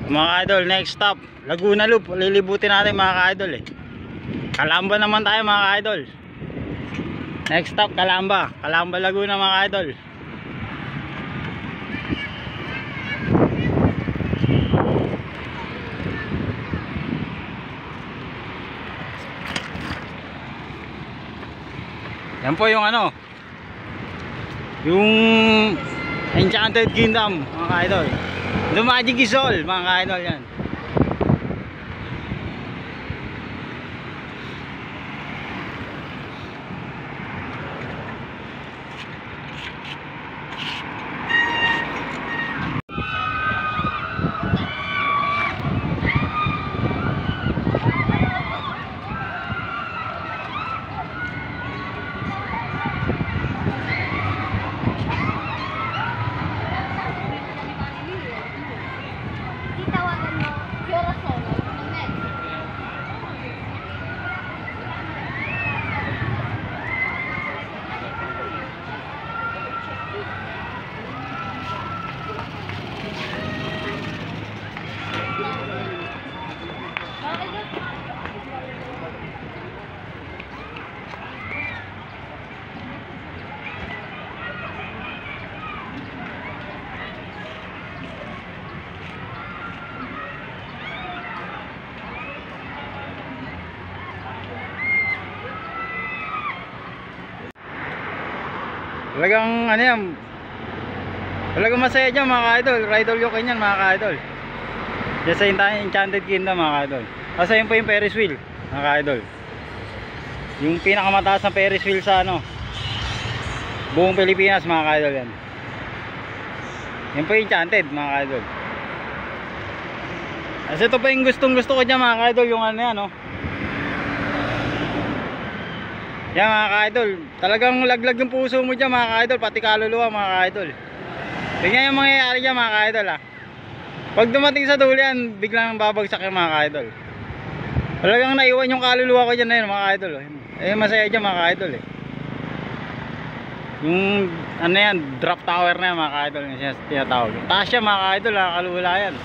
Mga idol, next stop Laguna Loop, lilibutin natin mga idol eh. Calamba naman tayo mga idol. Next stop Calamba, Calamba Laguna mga idol. Yan po yung ano, yung Enchanted Kingdom mga idol. The Magic is all mga idol yan. Talagang ano yan, talagang masaya dyan mga idol. Ride all you can yan mga idol. Diyan sa Enchanted Kingdom mga idol. Kasi yun po yung Ferris wheel mga idol. Yung pinakamataas na Ferris wheel sa ano, buong Pilipinas mga idol yan. Yan po yung Enchanted mga idol. Kasi ito pa yung gustong gusto ko dyan mga idol. Yung ano yan no, yan mga idol, talagang laglag yung puso mo dyan mga idol, pati kaluluwa mga idol. Tingnan yung mangyayari dyan mga idol ha. Pag dumating sa dulo yan, biglang babagsak yung mga idol. Talagang naiwan yung kaluluwa ko dyan na yun mga idol. Eh masaya dyan mga idol eh. Yung ano yan, drop tower na yan mga idol, yung tinatawag. Taas yan mga idol ha, kalula yan.